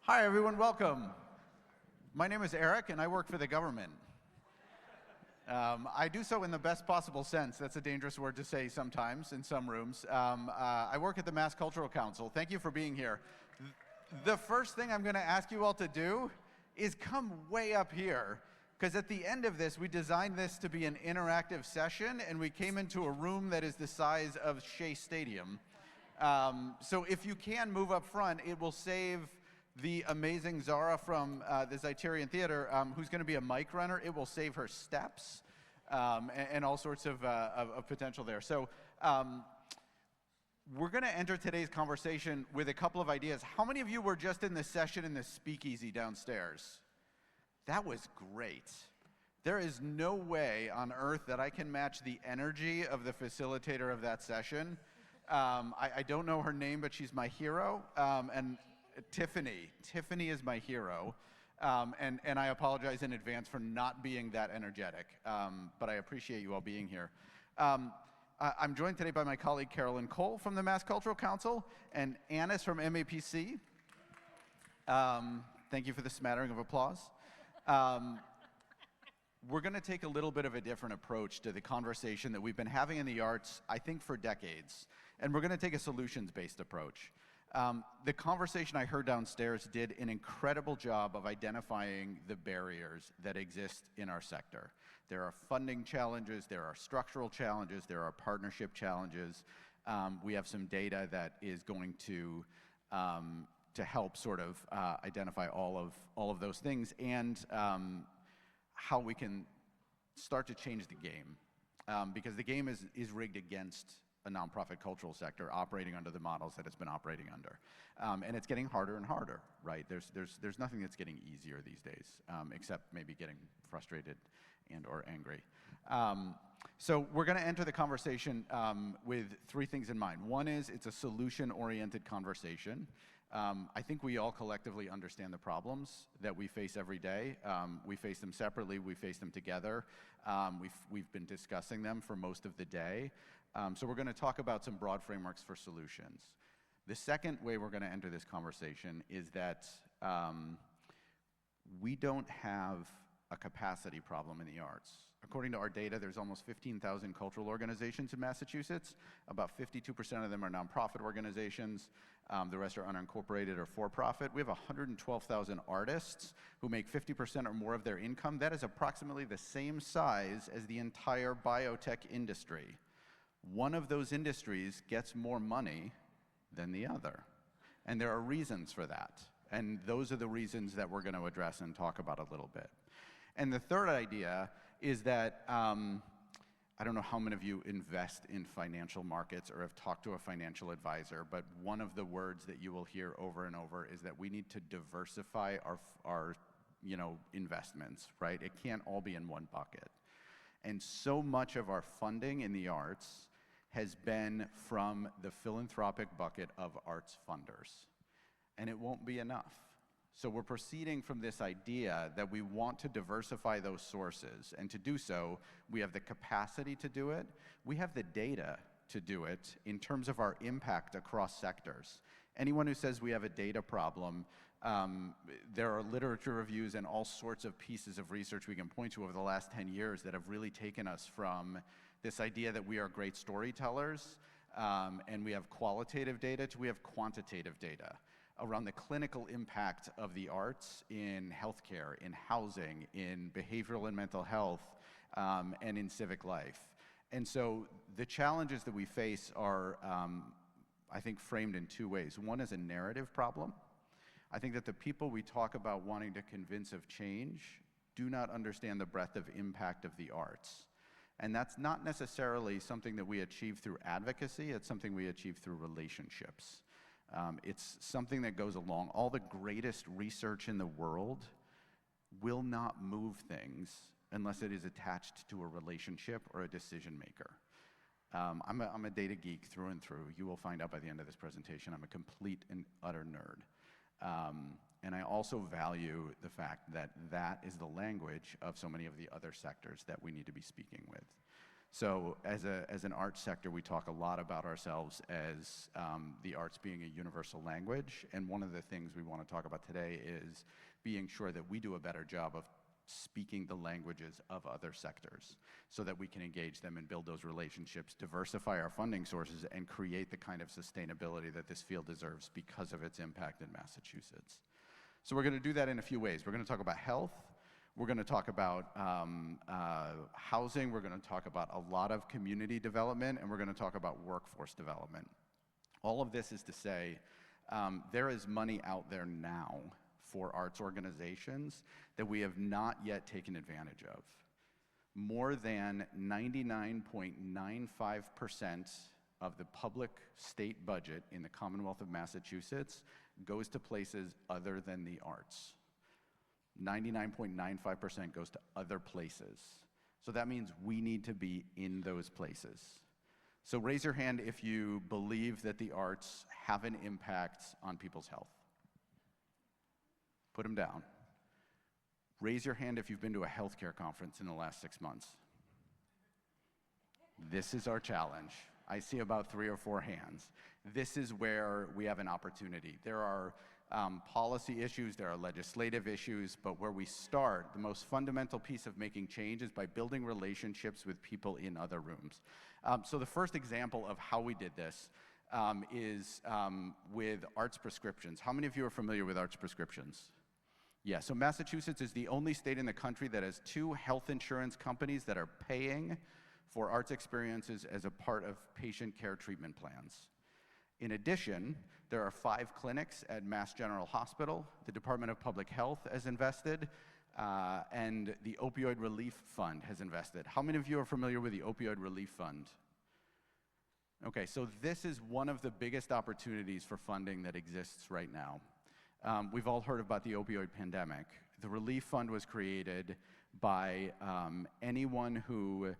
Hi, everyone. Welcome. My name is Erik, and I work for the government. I do so in the best possible sense. That's a dangerous word to say sometimes in some rooms. I work at the Mass Cultural Council. Thank you for being here. The first thing I'm going to ask you all to do is come way up here, because at the end of this, we designed this to be an interactive session, and we came into a room that is the size of Shea Stadium. So if you can move up front, it will save the amazing Zara from the Zeiterion Theater, who's going to be a mic runner. It will save her steps and all sorts of potential there. So we're going to enter today's conversation with a couple of ideas. How many of you were just in the session in the speakeasy downstairs? That was great. There is no way on earth that I can match the energy of the facilitator of that session. I don't know her name, but she's my hero. And Tiffany. Tiffany is my hero, and I apologize in advance for not being that energetic, but I appreciate you all being here. I'm joined today by my colleague Carolyn Cole from the Mass Cultural Council and Anis from MAPC. Thank you for the smattering of applause. We're going to take a little bit of a different approach to the conversation that we've been having in the arts, I think, for decades, and we're going to take a solutions-based approach. The conversation I heard downstairs did an incredible job of identifying the barriers that exist in our sector. There are funding challenges, there are structural challenges, there are partnership challenges. We have some data that is going to help sort of identify all of those things and how we can start to change the game. Because the game is rigged against a nonprofit cultural sector operating under the models that it's been operating under. And it's getting harder and harder, right? There's nothing that's getting easier these days, except maybe getting frustrated and or angry. So we're gonna enter the conversation with three things in mind. One is it's a solution-oriented conversation. I think we all collectively understand the problems that we face every day. We face them separately, we face them together. We've been discussing them for most of the day. So we're going to talk about some broad frameworks for solutions. The second way we're going to enter this conversation is that we don't have a capacity problem in the arts. According to our data, there's almost 15,000 cultural organizations in Massachusetts. About 52% of them are nonprofit organizations. The rest are unincorporated or for-profit. We have 112,000 artists who make 50% or more of their income. That is approximately the same size as the entire biotech industry. One of those industries gets more money than the other. And there are reasons for that. And those are the reasons that we're going to address and talk about a little bit. And the third idea is that, I don't know how many of you invest in financial markets or have talked to a financial advisor, but one of the words that you will hear over and over is that we need to diversify our investments, right? It can't all be in one bucket. And so much of our funding in the arts has been from the philanthropic bucket of arts funders. And it won't be enough. So we're proceeding from this idea that we want to diversify those sources. And to do so, we have the capacity to do it. We have the data to do it in terms of our impact across sectors. Anyone who says we have a data problem, there are literature reviews and all sorts of pieces of research we can point to over the last 10 years that have really taken us from this idea that we are great storytellers and we have qualitative data to we have quantitative data around the clinical impact of the arts in healthcare, in housing, in behavioral and mental health, and in civic life. And so the challenges that we face are, I think, framed in two ways. One is a narrative problem. I think that the people we talk about wanting to convince of change do not understand the breadth of impact of the arts. And that's not necessarily something that we achieve through advocacy, it's something we achieve through relationships. It's something that goes along. All the greatest research in the world will not move things unless it is attached to a relationship or a decision maker. I'm a data geek through and through. You will find out by the end of this presentation I'm a complete and utter nerd. And I also value the fact that that is the language of so many of the other sectors that we need to be speaking with. So as an arts sector, we talk a lot about ourselves as the arts being a universal language. And one of the things we want to talk about today is being sure that we do a better job of speaking the languages of other sectors so that we can engage them and build those relationships, diversify our funding sources, and create the kind of sustainability that this field deserves because of its impact in Massachusetts. So we're going to do that in a few ways. We're going to talk about health. We're going to talk about housing. We're going to talk about a lot of community development, and we're going to talk about workforce development. All of this is to say there is money out there now for arts organizations that we have not yet taken advantage of. More than 99.95% of the public state budget in the Commonwealth of Massachusetts goes to places other than the arts. 99.95% goes to other places. So that means we need to be in those places. So raise your hand if you believe that the arts have an impact on people's health. Put them down. Raise your hand if you've been to a healthcare conference in the last 6 months. This is our challenge. I see about 3 or 4 hands. This is where we have an opportunity. There are policy issues, there are legislative issues, but where we start, the most fundamental piece of making change is by building relationships with people in other rooms. So the first example of how we did this is with arts prescriptions. How many of you are familiar with arts prescriptions? Yeah, so Massachusetts is the only state in the country that has 2 health insurance companies that are paying for arts experiences as a part of patient care treatment plans. In addition, there are 5 clinics at Mass General Hospital. The Department of Public Health has invested, and the Opioid Relief Fund has invested. How many of you are familiar with the Opioid Relief Fund? Okay, so this is one of the biggest opportunities for funding that exists right now. We've all heard about the opioid pandemic. The Relief Fund was created by anyone who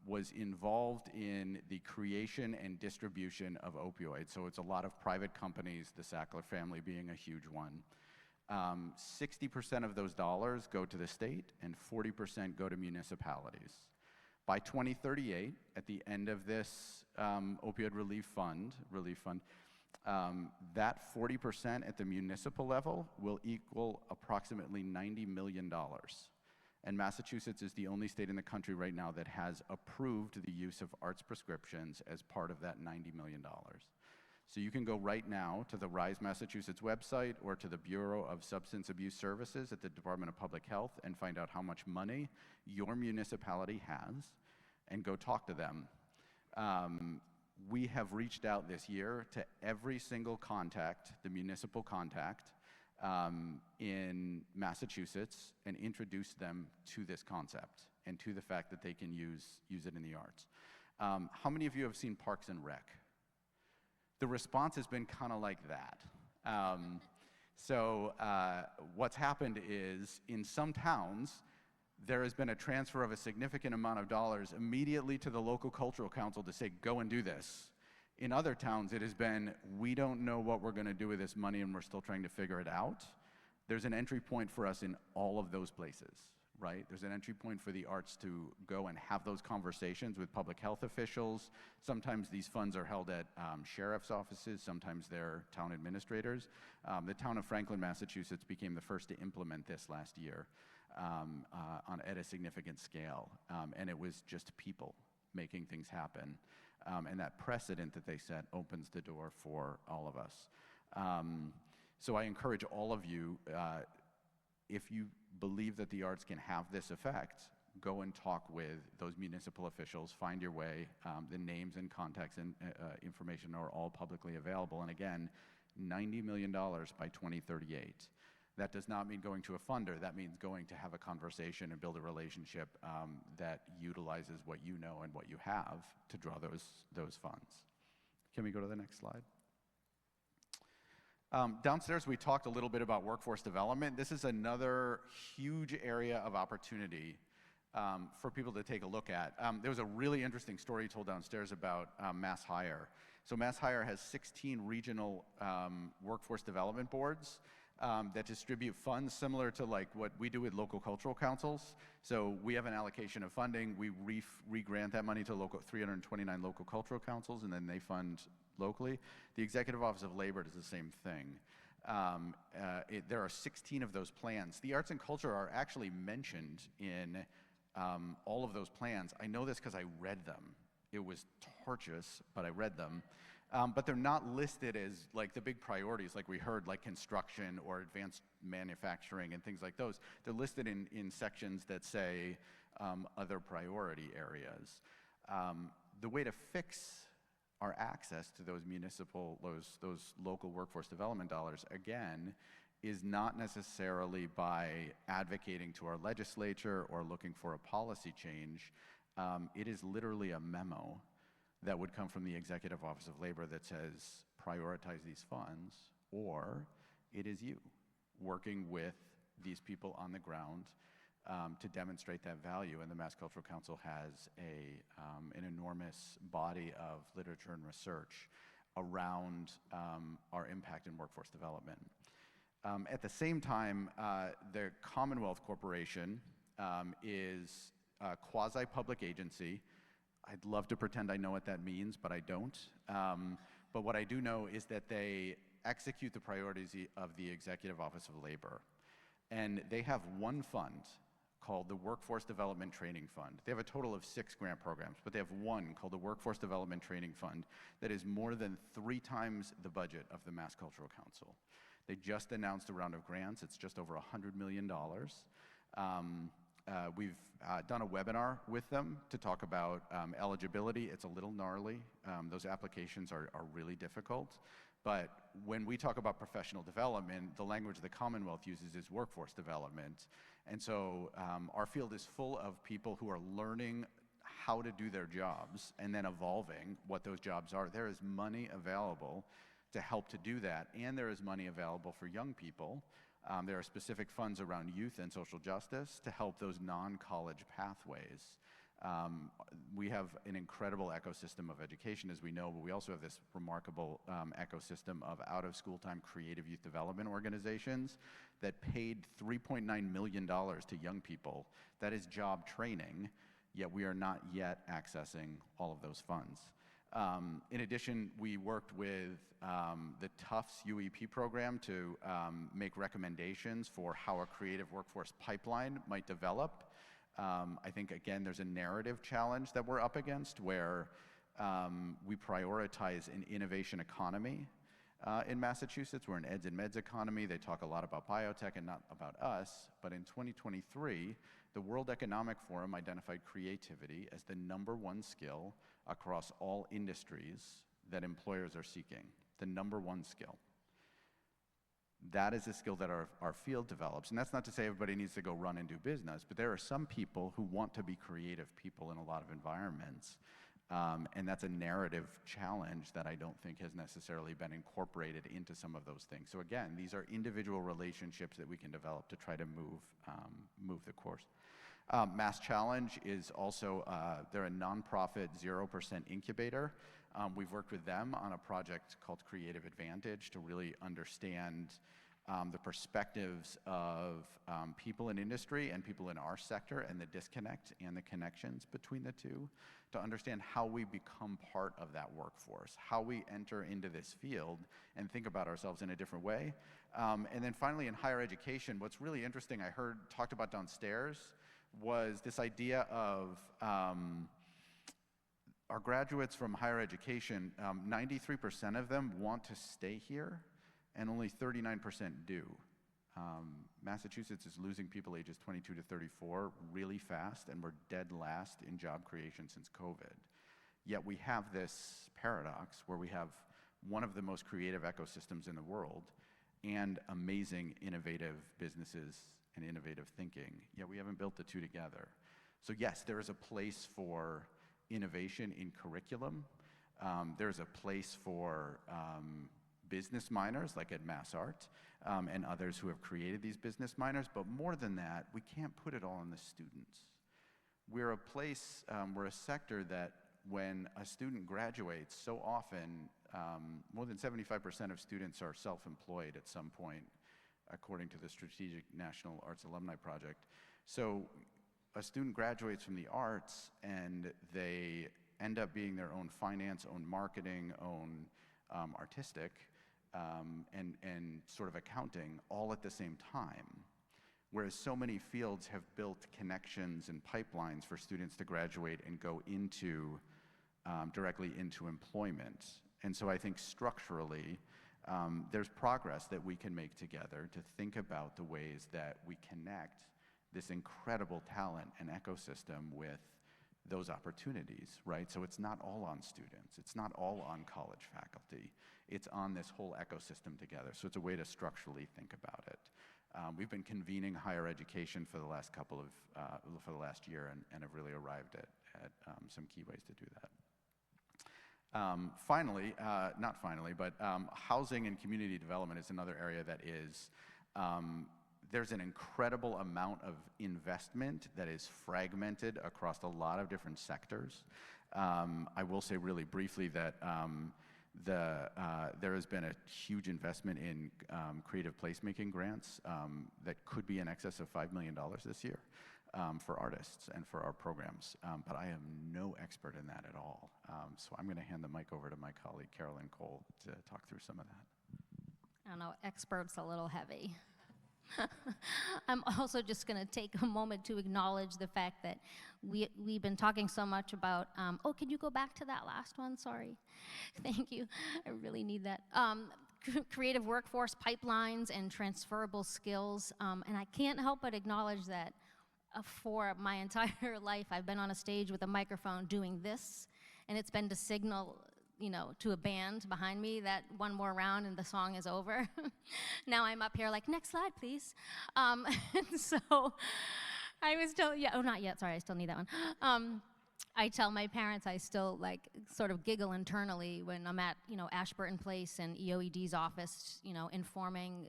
was involved in the creation and distribution of opioids. So it's a lot of private companies, the Sackler family being a huge one. 60% of those dollars go to the state and 40% go to municipalities. By 2038, at the end of this opioid relief fund, that 40% at the municipal level will equal approximately $90 million. And Massachusetts is the only state in the country right now that has approved the use of arts prescriptions as part of that $90 million. So you can go right now to the RISE Massachusetts website or to the Bureau of Substance Abuse Services at the Department of Public Health and find out how much money your municipality has and go talk to them. We have reached out this year to every single contact, the municipal contact, in Massachusetts and introduced them to this concept and to the fact that they can use it in the arts. How many of you have seen Parks and Rec? The response has been kind of like that. What's happened is in some towns, there has been a transfer of a significant amount of dollars immediately to the local cultural council to say, go and do this. In other towns, it has been, we don't know what we're going to do with this money and we're still trying to figure it out. There's an entry point for us in all of those places, right? There's an entry point for the arts to go and have those conversations with public health officials. Sometimes these funds are held at sheriff's offices, sometimes they're town administrators. The town of Franklin, Massachusetts became the first to implement this last year at a significant scale, and it was just people making things happen. And that precedent that they set opens the door for all of us. So I encourage all of you, if you believe that the arts can have this effect, go and talk with those municipal officials, find your way. The names and contacts and information are all publicly available. And again, $90 million by 2038. That does not mean going to a funder. That means going to have a conversation and build a relationship that utilizes what you know and what you have to draw those funds. Can we go to the next slide? Downstairs, we talked a little bit about workforce development. This is another huge area of opportunity for people to take a look at. There was a really interesting story told downstairs about MassHire. So MassHire has 16 regional workforce development boards. that distribute funds similar to like what we do with local cultural councils. So we have an allocation of funding. We re-grant that money to 329 local cultural councils, and then they fund locally. The Executive Office of Labor does the same thing. There are 16 of those plans. The arts and culture are actually mentioned in all of those plans. I know this because I read them. It was torturous, but I read them. But they're not listed as like the big priorities like we heard, like construction or advanced manufacturing and things like those. They're listed in sections that say other priority areas. The way to fix our access to those those local workforce development dollars, again, is not necessarily by advocating to our legislature or looking for a policy change. It is literally a memo that would come from the Executive Office of Labor that says, prioritize these funds, or it is you working with these people on the ground to demonstrate that value. And the Mass Cultural Council has an enormous body of literature and research around our impact in workforce development. At the same time, the Commonwealth Corporation is a quasi-public agency. I'd love to pretend I know what that means, but I don't. But what I do know is that they execute the priorities of the Executive Office of Labor. And they have one fund called the Workforce Development Training Fund. They have a total of 6 grant programs, but they have one called the Workforce Development Training Fund that is more than 3 times the budget of the Mass Cultural Council. They just announced a round of grants. It's just over $100 million. We've done a webinar with them to talk about eligibility. It's a little gnarly. Those applications are really difficult. But when we talk about professional development, the language the Commonwealth uses is workforce development. And so our field is full of people who are learning how to do their jobs and then evolving what those jobs are. There is money available to help to do that, and there is money available for young people. There are specific funds around youth and social justice to help those non-college pathways. We have an incredible ecosystem of education, as we know, but we also have this remarkable ecosystem of out-of-school time creative youth development organizations that paid $3.9 million to young people. That is job training, yet we are not yet accessing all of those funds. In addition, we worked with the Tufts UEP program to make recommendations for how a creative workforce pipeline might develop. I think, again, there's a narrative challenge that we're up against where we prioritize an innovation economy in Massachusetts. We're an eds and meds economy. They talk a lot about biotech and not about us. But in 2023, the World Economic Forum identified creativity as the #1 skill across all industries that employers are seeking. The #1 skill. That is a skill that our field develops. And that's not to say everybody needs to go run and do business, but there are some people who want to be creative people in a lot of environments. And that's a narrative challenge that I don't think has necessarily been incorporated into some of those things. So again, these are individual relationships that we can develop to try to move the course. Mass Challenge is also, they're a nonprofit 0% incubator. We've worked with them on a project called Creative Advantage to really understand the perspectives of people in industry and people in our sector and the disconnect and the connections between the two, to understand how we become part of that workforce, how we enter into this field and think about ourselves in a different way. And then finally, in higher education, what's really interesting, I heard talked about downstairs, was this idea of our graduates from higher education, 93% of them want to stay here, and only 39% do. Massachusetts is losing people ages 22 to 34 really fast, and we're dead last in job creation since COVID. Yet we have this paradox where we have one of the most creative ecosystems in the world and amazing innovative businesses and innovative thinking, yet we haven't built the two together. So yes, there is a place for innovation in curriculum. There's a place for business minors like at MassArt and others who have created these business minors, but more than that, we can't put it all on the students. We're a place, we're a sector that when a student graduates, so often more than 75% of students are self-employed at some point according to the Strategic National Arts Alumni Project. So a student graduates from the arts and they end up being their own finance, own marketing, own artistic, and sort of accounting all at the same time. Whereas so many fields have built connections and pipelines for students to graduate and go into, directly into employment. And so I think structurally, there's progress that we can make together to think about the ways that we connect this incredible talent and ecosystem with those opportunities, right? So it's not all on students, it's not all on college faculty, it's on this whole ecosystem together. So it's a way to structurally think about it. We've been convening higher education for the last for the last year and have really arrived at some key ways to do that. Finally, not finally, but housing and community development is another area that is, there's an incredible amount of investment that is fragmented across a lot of different sectors. I will say really briefly that there has been a huge investment in creative placemaking grants that could be in excess of $5 million this year for artists and for our programs. But I am no expert in that at all. So I'm going to hand the mic over to my colleague, Carolyn Cole, to talk through some of that. I don't know, expert's a little heavy. I'm also just going to take a moment to acknowledge the fact that we've been talking so much about, oh, can you go back to that last one? Sorry. Thank you. I really need that. Creative workforce pipelines and transferable skills. And I can't help but acknowledge that for my entire life, I've been on a stage with a microphone doing this, and it's been to signal, you know, to a band behind me that one more round and the song is over. Now I'm up here like, next slide, please. So I was still, yeah, oh, not yet, sorry, I still need that one. I tell my parents I still like sort of giggle internally when I'm at, you know, Ashburton Place and EOED's office, you know, informing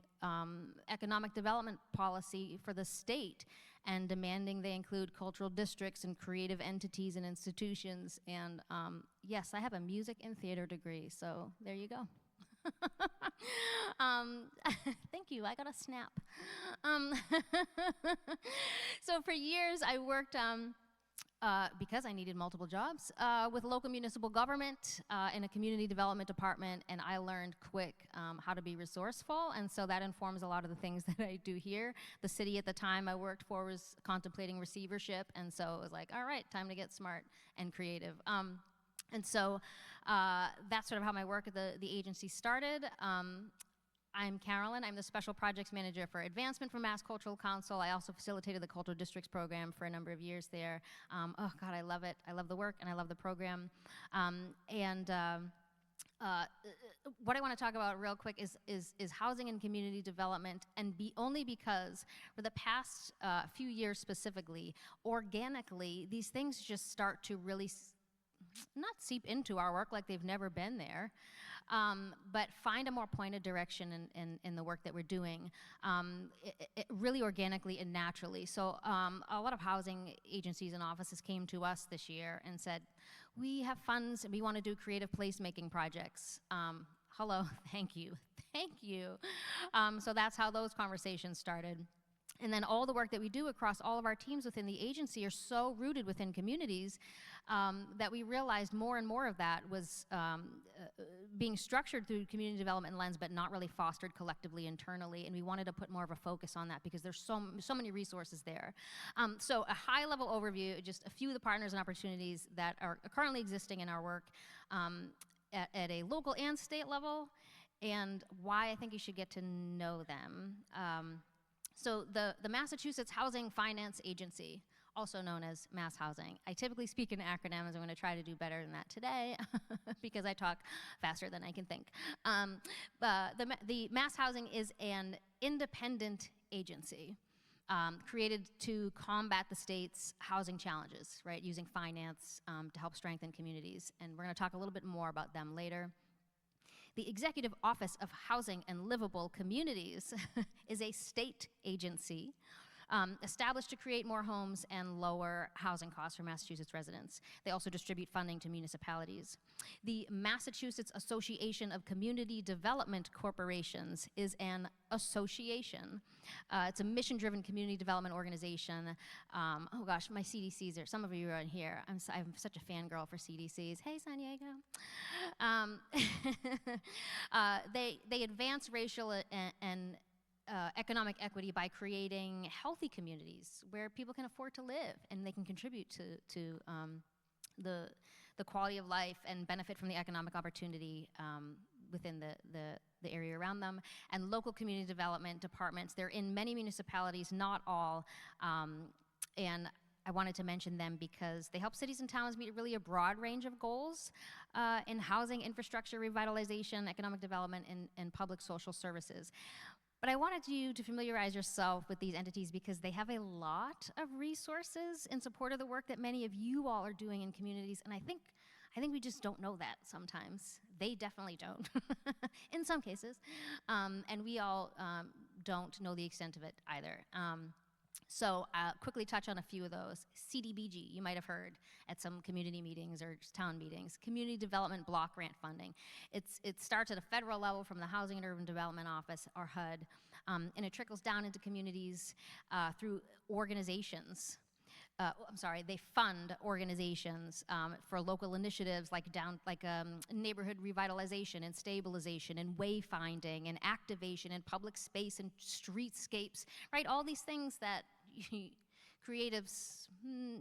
economic development policy for the state and demanding they include cultural districts and creative entities and institutions. And yes, I have a music and theater degree, so there you go. Thank you, I got a snap. So for years I worked, because I needed multiple jobs, with local municipal government in a community development department, and I learned quick how to be resourceful, and so that informs a lot of the things that I do here. The city at the time I worked for was contemplating receivership, and so it was like, all right, time to get smart and creative. And so that's sort of how my work at the agency started. I'm Carolyn. I'm the Special Projects Manager for Advancement for Mass Cultural Council. I also facilitated the Cultural Districts program for a number of years there. Oh God, I love it. I love the work and I love the program. What I want to talk about real quick is housing and community development, and only because for the past few years specifically, organically, these things just start to really not seep into our work like they've never been there, but find a more pointed direction in the work that we're doing, it really organically and naturally. So a lot of housing agencies and offices came to us this year and said, we have funds and we want to do creative placemaking projects. Hello, thank you. So that's how those conversations started. And then all the work that we do across all of our teams within the agency are so rooted within communities that we realized more and more of that was being structured through community development lens, but not really fostered collectively internally. And we wanted to put more of a focus on that because there's so many resources there. So a high-level overview, just a few of the partners and opportunities that are currently existing in our work at a local and state level, and why I think you should get to know them. So the Massachusetts Housing Finance Agency, also known as Mass Housing. I typically speak in acronyms. I'm going to try to do better than that today because I talk faster than I can think. The Mass Housing is an independent agency created to combat the state's housing challenges, right, using finance to help strengthen communities. And we're going to talk a little bit more about them later. The Executive Office of Housing and Livable Communities is a state agency established to create more homes and lower housing costs for Massachusetts residents. They also distribute funding to municipalities. The Massachusetts Association of Community Development Corporations is an association. It's a mission-driven community development organization. Oh gosh, my CDCs are, some of you are in here. I'm such a fangirl for CDCs. Hey, San Diego. They advance racial and economic equity by creating healthy communities where people can afford to live and they can contribute to the quality of life and benefit from the economic opportunity within the area around them. And local community development departments, they're in many municipalities, not all, and I wanted to mention them because they help cities and towns meet really a broad range of goals in housing, infrastructure, revitalization, economic development, and public social services. But I wanted you to familiarize yourself with these entities because they have a lot of resources in support of the work that many of you all are doing in communities, and I think we just don't know that sometimes. They definitely don't, in some cases, and we all don't know the extent of it either. So I'll quickly touch on a few of those. CDBG, you might have heard at some community meetings or town meetings. Community Development Block Grant Funding. It starts at a federal level from the Housing and Urban Development Office, or HUD, and it trickles down into communities through organizations. They fund organizations for local initiatives like neighborhood revitalization and stabilization and wayfinding and activation and public space and streetscapes, right? All these things that creatives,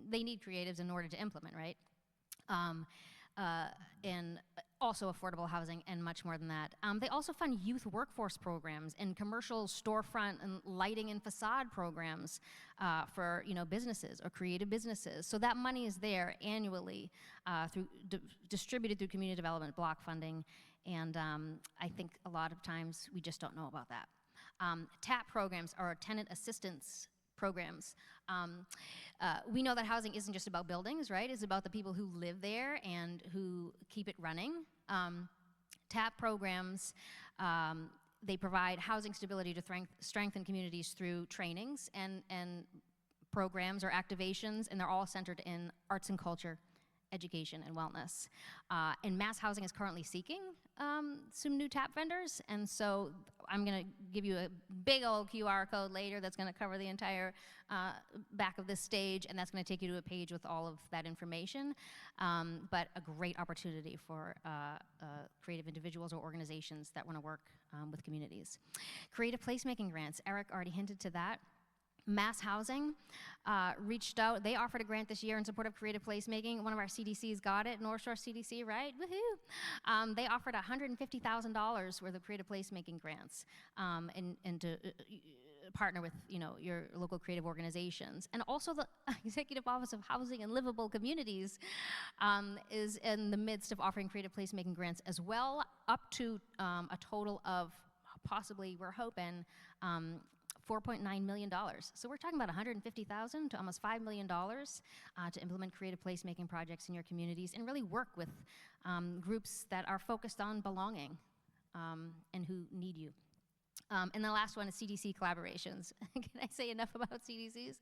they need creatives in order to implement, right? And also affordable housing and much more than that. They also fund youth workforce programs and commercial storefront and lighting and facade programs for businesses or creative businesses. So that money is there annually distributed through community development block funding, and I think a lot of times we just don't know about that. TAP programs are tenant assistance programs. We know that housing isn't just about buildings, right? It's about the people who live there and who keep it running. TAP programs, they provide housing stability to strengthen communities through trainings and programs or activations, and they're all centered in arts and culture, education, and wellness. And Mass Housing is currently seeking some new TAP vendors, and so I'm going to give you a big old QR code later that's going to cover the entire back of this stage, and that's going to take you to a page with all of that information. But a great opportunity for creative individuals or organizations that want to work with communities. Creative placemaking grants, Erik already hinted to that. Mass Housing reached out. They offered a grant this year in support of creative placemaking. One of our CDCs got it, North Shore CDC, right? Woohoo! They offered $150,000 worth of creative placemaking grants and to partner with your local creative organizations. And also the Executive Office of Housing and Livable Communities is in the midst of offering creative placemaking grants as well, up to a total of possibly, we're hoping, $4.9 million. So we're talking about $150,000 to almost $5 million to implement creative placemaking projects in your communities and really work with groups that are focused on belonging and who need you. And the last one is CDC collaborations. Can I say enough about CDCs?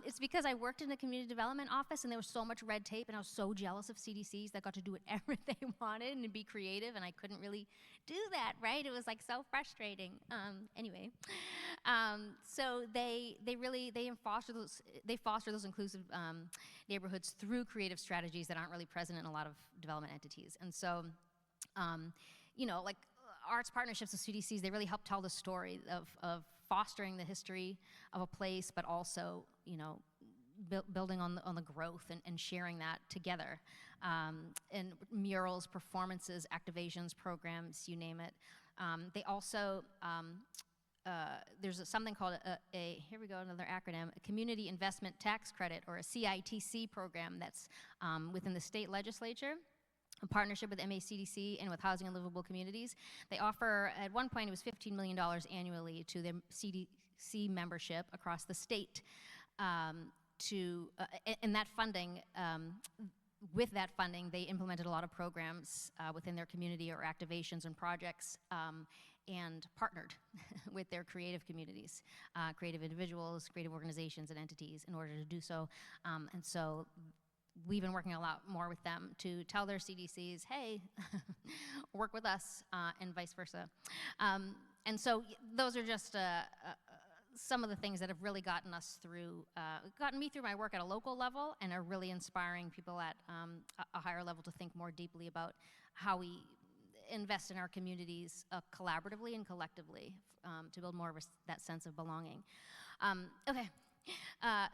It's because I worked in the community development office and there was so much red tape, and I was so jealous of CDCs that got to do whatever they wanted and be creative, and I couldn't really do that, right? It was like so frustrating. Anyway, so they foster those inclusive neighborhoods through creative strategies that aren't really present in a lot of development entities. And so, like arts partnerships with CDCs, they really help tell the story of fostering the history of a place, but also, building on the growth and sharing that together. And murals, performances, activations, programs, you name it. They also, there's something called here we go, another acronym, a Community Investment Tax Credit, or a CITC program that's within the state legislature. In partnership with MASSCreative and with Housing and Livable Communities. They offer, at one point it was $15 million annually to the CDC membership across the state and that funding, with that funding, they implemented a lot of programs within their community or activations and projects, and partnered with their creative communities, creative individuals, creative organizations, and entities in order to do so. And so we've been working a lot more with them to tell their CDCs, hey, work with us, and vice versa. And so those are just some of the things that have really gotten me through my work at a local level, and are really inspiring people at a higher level to think more deeply about how we invest in our communities collaboratively and collectively to build more of that sense of belonging. Okay.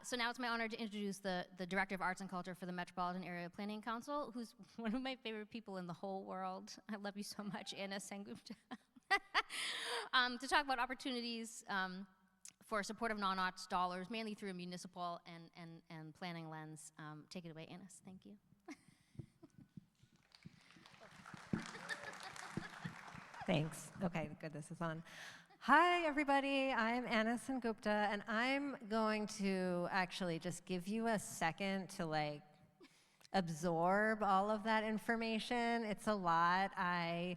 So now it's my honor to introduce the Director of Arts and Culture for the Metropolitan Area Planning Council, who's one of my favorite people in the whole world. I love you so much, Anna Sengupta. To talk about opportunities for supportive non-arts dollars, mainly through a municipal and planning lens. Take it away, Annis. Thank you. Thanks. Okay, good, this is on. Hi, everybody. I'm Anna Sengupta, and I'm going to actually just give you a second to like absorb all of that information. It's a lot. I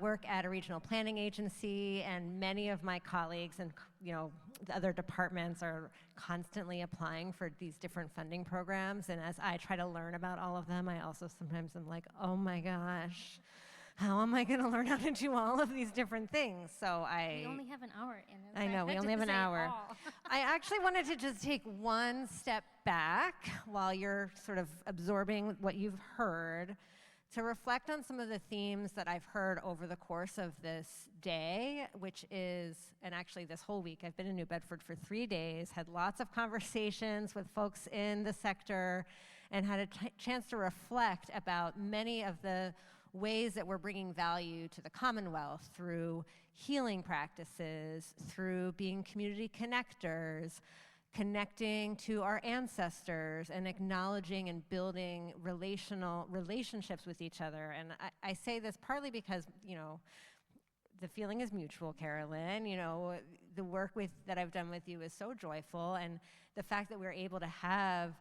work at a regional planning agency, and many of my colleagues and the other departments are constantly applying for these different funding programs. And as I try to learn about all of them, I also sometimes am like, oh my gosh, how am I going to learn how to do all of these different things? So We only have an hour, Anna. I know, we only have an hour. I actually wanted to just take one step back while you're sort of absorbing what you've heard, to reflect on some of the themes that I've heard over the course of this day, which is, and actually this whole week, I've been in New Bedford for 3 days, had lots of conversations with folks in the sector, and had a chance to reflect about many of the ways that we're bringing value to the Commonwealth through healing practices, through being community connectors, connecting to our ancestors, and acknowledging and building relationships with each other. And I say this partly because, the feeling is mutual, Carolyn. The work that I've done with you is so joyful, and the fact that we're able to have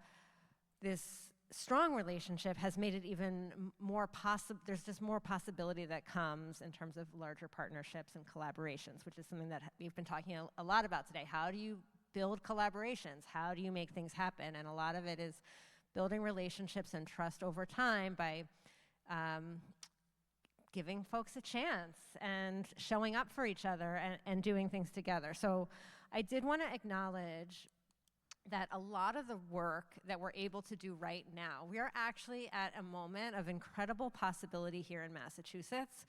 this strong relationship has made it even more possible. There's just more possibility that comes in terms of larger partnerships and collaborations, which is something that we've been talking a lot about today. How do you build collaborations? How do you make things happen? And a lot of it is building relationships and trust over time by giving folks a chance and showing up for each other and doing things together. So I did want to acknowledge that a lot of the work that we're able to do right now, we are actually at a moment of incredible possibility here in Massachusetts,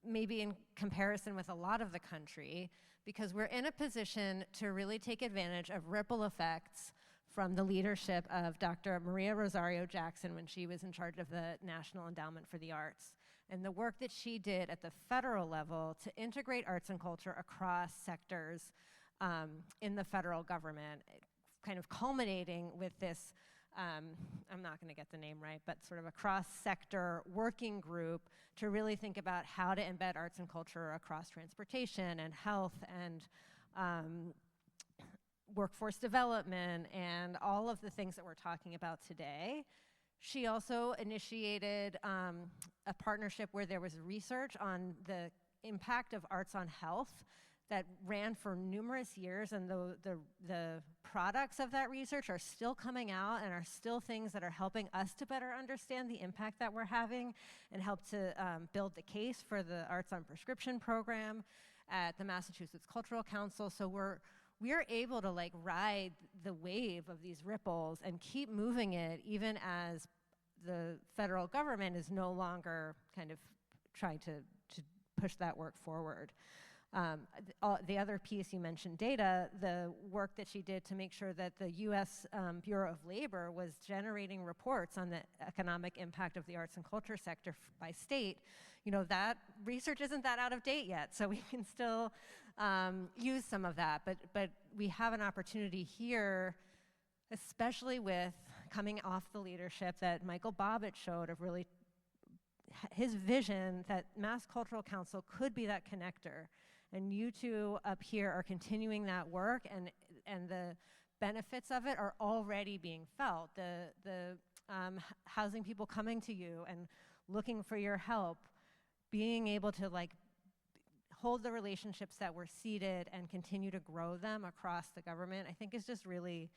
maybe in comparison with a lot of the country, because we're in a position to really take advantage of ripple effects from the leadership of Dr. Maria Rosario Jackson when she was in charge of the National Endowment for the Arts, and the work that she did at the federal level to integrate arts and culture across sectors in the federal government, kind of culminating with this, I'm not going to get the name right, but sort of a cross-sector working group to really think about how to embed arts and culture across transportation and health and workforce development and all of the things that we're talking about today. She also initiated a partnership where there was research on the impact of arts on health that ran for numerous years, and the products of that research are still coming out and are still things that are helping us to better understand the impact that we're having and help to build the case for the Arts on Prescription program at the Massachusetts Cultural Council. So we are able to like ride the wave of these ripples and keep moving it even as the federal government is no longer kind of trying to push that work forward. The other piece you mentioned, data, the work that she did to make sure that the U.S. Bureau of Labor was generating reports on the economic impact of the arts and culture sector by state, that research isn't that out of date yet, so we can still use some of that. But we have an opportunity here, especially with coming off the leadership that Michael Bobbitt showed of really his vision that Mass Cultural Council could be that connector. And you two up here are continuing that work, and the benefits of it are already being felt. The housing people coming to you and looking for your help, being able to like hold the relationships that were seeded and continue to grow them across the government, I think is just really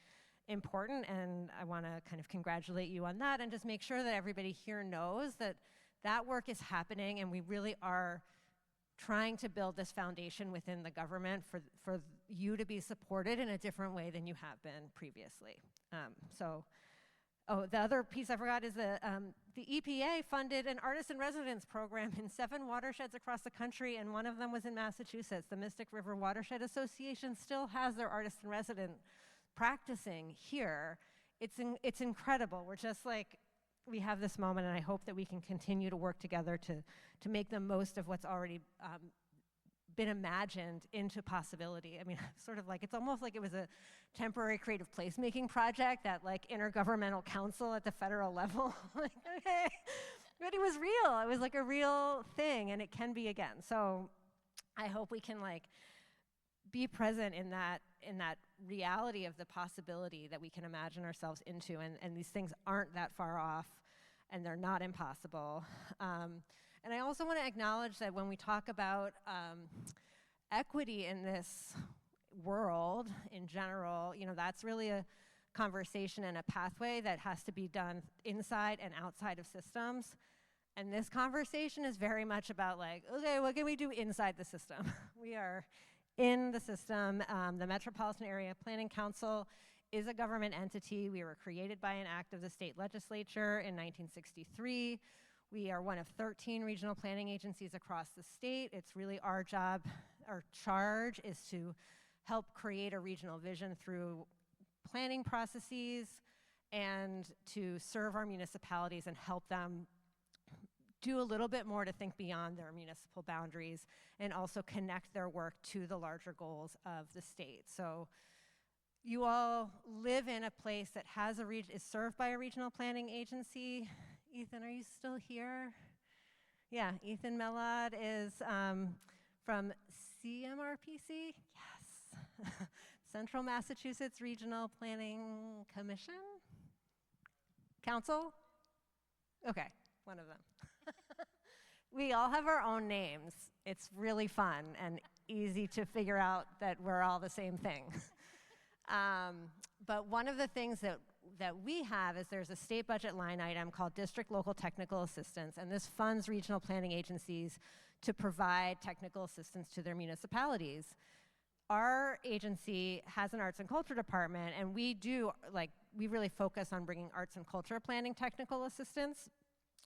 important, and I want to kind of congratulate you on that and just make sure that everybody here knows that that work is happening, and we really are trying to build this foundation within the government for you to be supported in a different way than you have been previously. The other piece I forgot is the EPA funded an artist in residence program in 7 watersheds across the country, and one of them was in Massachusetts. The Mystic River Watershed Association still has their artist in residence practicing here. It's incredible. We're just like, we have this moment, and I hope that we can continue to work together to make the most of what's already been imagined into possibility. I mean, sort of like, it's almost like it was a temporary creative placemaking project at like intergovernmental council at the federal level. Like, okay, but it was real. It was like a real thing, and it can be again. So I hope we can like be present in that reality of the possibility that we can imagine ourselves into, and these things aren't that far off, and they're not impossible. And I also want to acknowledge that when we talk about equity in this world in general, you know, that's really a conversation and a pathway that has to be done inside and outside of systems. And this conversation is very much about like, okay, what can we do inside the system? We are in the system. The Metropolitan Area Planning Council is a government entity. We were created by an act of the state legislature in 1963. We are one of 13 regional planning agencies across the state. It's really our job, our charge is to help create a regional vision through planning processes and to serve our municipalities and help them do a little bit more to think beyond their municipal boundaries and also connect their work to the larger goals of the state. So you all live in a place that has is served by a regional planning agency. Ethan, are you still here? Yeah, Ethan Mellad is from CMRPC, yes. Central Massachusetts Regional Planning Commission? Council? Okay, one of them. We all have our own names. It's really fun and easy to figure out that we're all the same thing. But one of the things that we have is there's a state budget line item called District Local Technical Assistance, and this funds regional planning agencies to provide technical assistance to their municipalities. Our agency has an arts and culture department, and we really focus on bringing arts and culture planning technical assistance.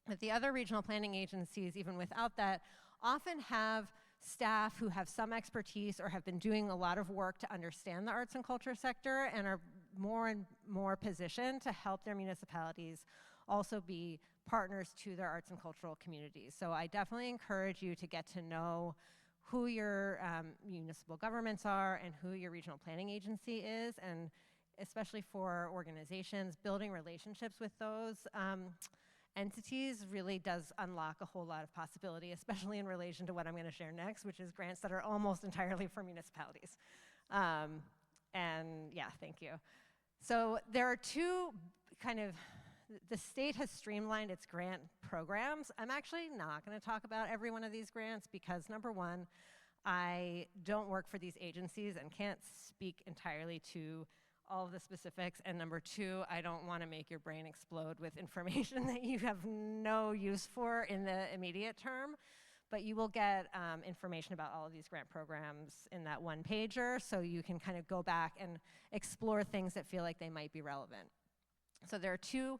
But the other regional planning agencies, even without that, often have staff who have some expertise or have been doing a lot of work to understand the arts and culture sector and are more and more positioned to help their municipalities also be partners to their arts and cultural communities. So I definitely encourage you to get to know who your municipal governments are and who your regional planning agency is, and especially for organizations, building relationships with those entities really does unlock a whole lot of possibility, especially in relation to what I'm going to share next, which is grants that are almost entirely for municipalities. And yeah, thank you. So there are two the state has streamlined its grant programs. I'm actually not going to talk about every one of these grants because number one, I don't work for these agencies and can't speak entirely to all of the specifics, and number two, I don't want to make your brain explode with information that you have no use for in the immediate term, but you will get information about all of these grant programs in that one pager, so you can kind of go back and explore things that feel like they might be relevant. So there are two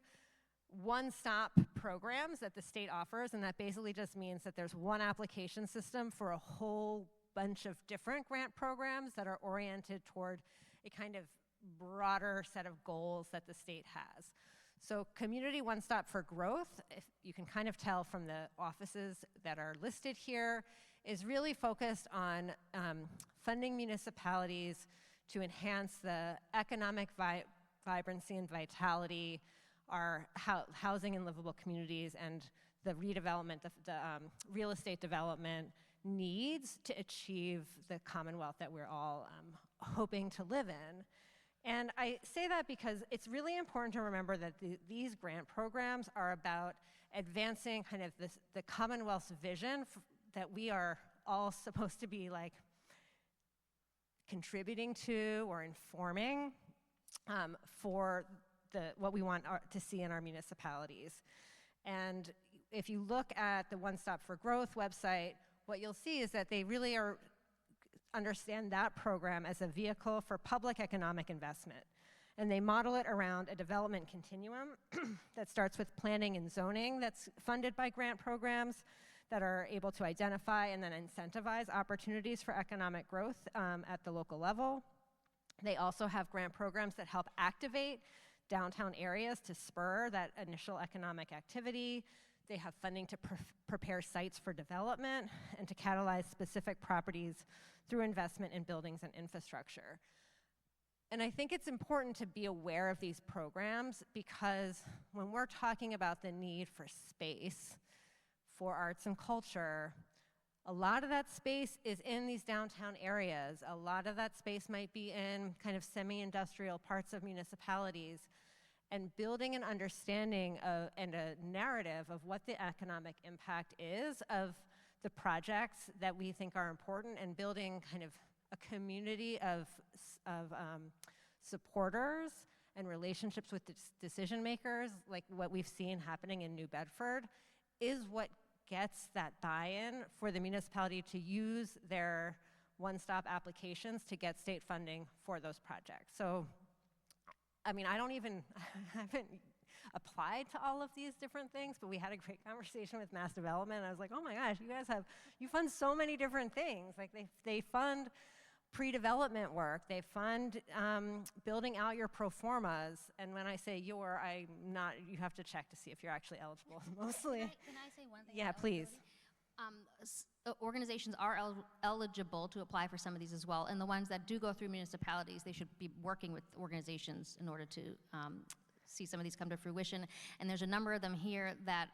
one-stop programs that the state offers, and that basically just means that there's one application system for a whole bunch of different grant programs that are oriented toward a kind of broader set of goals that the state has. So Community One Stop for Growth, if you can kind of tell from the offices that are listed here, is really focused on funding municipalities to enhance the economic vibrancy and vitality, our housing and livable communities, and the redevelopment, the real estate development needs to achieve the Commonwealth that we're all hoping to live in. And I say that because it's really important to remember that these grant programs are about advancing kind of the Commonwealth's vision that we are all supposed to be like contributing to or informing for what we want to see in our municipalities. And if you look at the One Stop for Growth website, what you'll see is that they really understand that program as a vehicle for public economic investment. And they model it around a development continuum that starts with planning and zoning that's funded by grant programs that are able to identify and then incentivize opportunities for economic growth at the local level. They also have grant programs that help activate downtown areas to spur that initial economic activity. They have funding to prepare sites for development and to catalyze specific properties through investment in buildings and infrastructure. And I think it's important to be aware of these programs because when we're talking about the need for space for arts and culture, a lot of that space is in these downtown areas. A lot of that space might be in kind of semi-industrial parts of municipalities. And building an understanding and a narrative of what the economic impact is of the projects that we think are important, and building kind of a community of supporters and relationships with decision makers, like what we've seen happening in New Bedford, is what gets that buy-in for the municipality to use their one-stop applications to get state funding for those projects. So, I mean, I haven't applied to all of these different things, but we had a great conversation with Mass Development. I was like, oh my gosh, you fund so many different things. Like they fund pre-development work, they fund building out your pro formas. And when I say you have to check to see if you're actually eligible, mostly. Can I say one thing? Yeah, please. Organizations are eligible to apply for some of these as well, and the ones that do go through municipalities, they should be working with organizations in order to see some of these come to fruition. And there's a number of them here that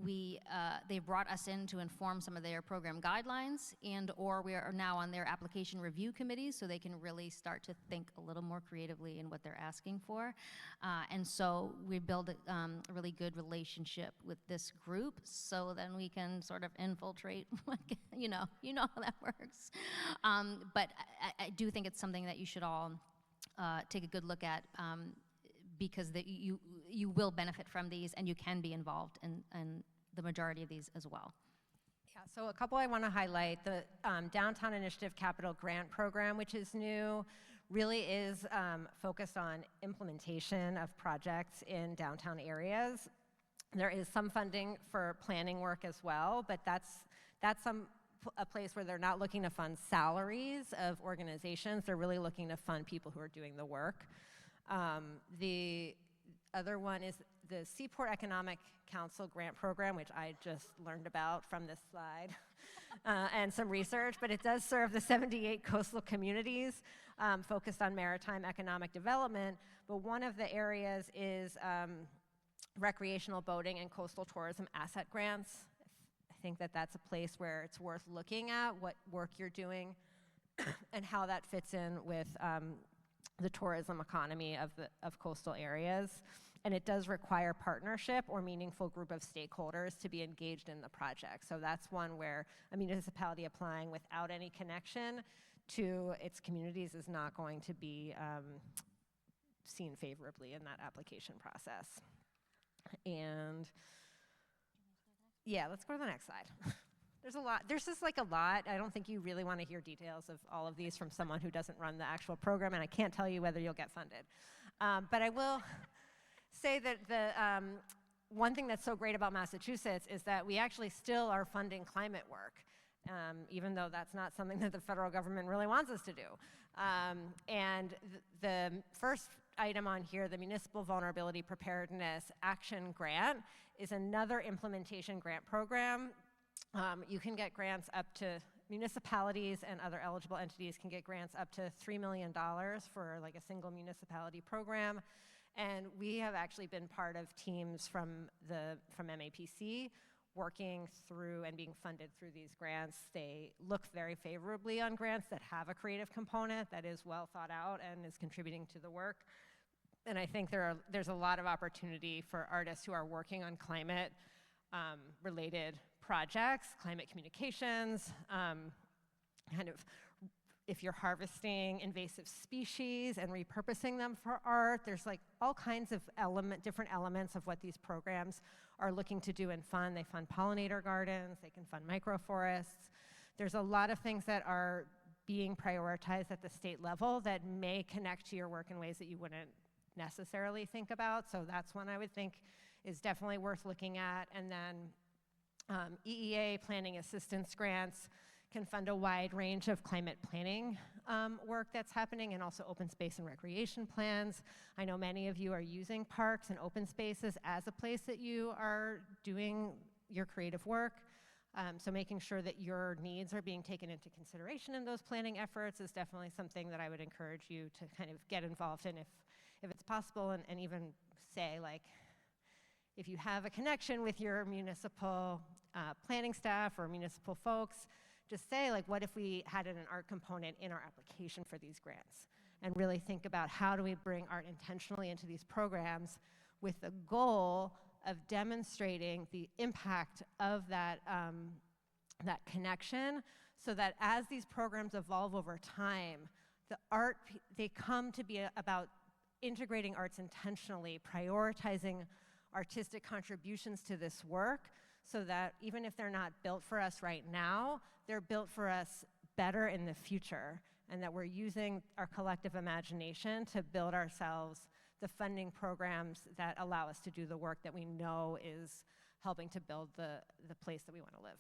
they brought us in to inform some of their program guidelines, and or we are now on their application review committees, so they can really start to think a little more creatively in what they're asking for. And so we build a really good relationship with this group, so then we can sort of infiltrate, you know how that works. But I do think it's something that you should all take a good look at, because you will benefit from these, and you can be involved in the majority of these as well. Yeah, so a couple I want to highlight. The Downtown Initiative Capital Grant Program, which is new, really is focused on implementation of projects in downtown areas. There is some funding for planning work as well, but that's a place where they're not looking to fund salaries of organizations. They're really looking to fund people who are doing the work. The other one is the Seaport Economic Council Grant Program, which I just learned about from this slide and some research, but it does serve the 78 coastal communities focused on maritime economic development. But one of the areas is recreational boating and coastal tourism asset grants. I think that that's a place where it's worth looking at what work you're doing and how that fits in with the tourism economy of coastal areas. And it does require partnership or meaningful group of stakeholders to be engaged in the project. So that's one where a municipality applying without any connection to its communities is not going to be seen favorably in that application process. And yeah, let's go to the next slide. There's a lot. There's just like a lot. I don't think you really want to hear details of all of these from someone who doesn't run the actual program, and I can't tell you whether you'll get funded. But I will say that the one thing that's so great about Massachusetts is that we actually still are funding climate work, even though that's not something that the federal government really wants us to do. And the first item on here, the Municipal Vulnerability Preparedness Action Grant, is another implementation grant program. You can get grants up to, municipalities and other eligible entities can get grants up to $3 million for like a single municipality program. And we have actually been part of teams from MAPC working through and being funded through these grants. They look very favorably on grants that have a creative component that is well thought out and is contributing to the work. And I think there's a lot of opportunity for artists who are working on climate related projects, climate communications, kind of if you're harvesting invasive species and repurposing them for art. There's like all kinds of different elements of what these programs are looking to do and fund. They fund pollinator gardens, they can fund microforests. There's a lot of things that are being prioritized at the state level that may connect to your work in ways that you wouldn't necessarily think about. So that's one I would think is definitely worth looking at. And then EEA planning assistance grants can fund a wide range of climate planning work that's happening, and also open space and recreation plans. I know many of you are using parks and open spaces as a place that you are doing your creative work. So making sure that your needs are being taken into consideration in those planning efforts is definitely something that I would encourage you to kind of get involved in if it's possible, and even say, like, if you have a connection with your municipal planning staff or municipal folks, just say, like, what if we had an art component in our application for these grants? And really think about how do we bring art intentionally into these programs with the goal of demonstrating the impact of that, that connection, so that as these programs evolve over time, they come to be about integrating arts intentionally, prioritizing artistic contributions to this work, so that even if they're not built for us right now, they're built for us better in the future, and that we're using our collective imagination to build ourselves the funding programs that allow us to do the work that we know is helping to build the place that we want to live.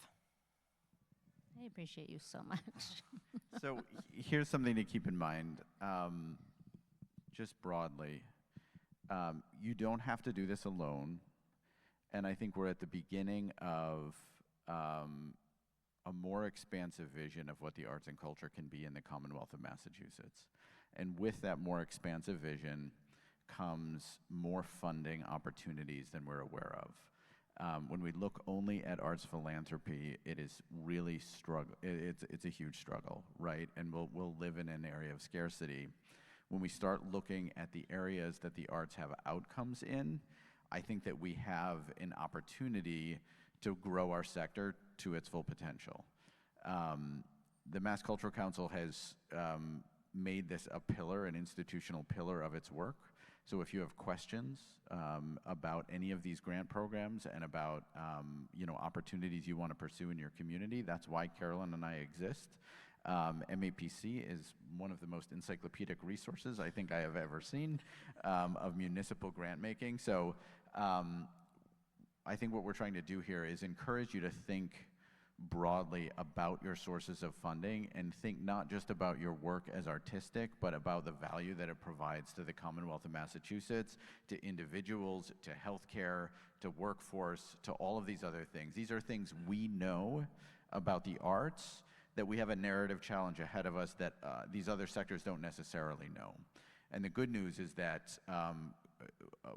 I appreciate you so much. So here's something to keep in mind, just broadly. You don't have to do this alone, and I think we're at the beginning of a more expansive vision of what the arts and culture can be in the Commonwealth of Massachusetts. And with that more expansive vision comes more funding opportunities than we're aware of. When we look only at arts philanthropy, it is really it's a huge struggle, right? And we'll live in an area of scarcity. When we start looking at the areas that the arts have outcomes in, I think that we have an opportunity to grow our sector to its full potential. The Mass Cultural Council has made this a pillar, an institutional pillar of its work. So if you have questions about any of these grant programs and about opportunities you want to pursue in your community, that's why Carolyn and I exist. MAPC is one of the most encyclopedic resources I think I have ever seen of municipal grant making. So I think what we're trying to do here is encourage you to think broadly about your sources of funding, and think not just about your work as artistic, but about the value that it provides to the Commonwealth of Massachusetts, to individuals, to healthcare, to workforce, to all of these other things. These are things we know about the arts, that we have a narrative challenge ahead of us that these other sectors don't necessarily know. And the good news is that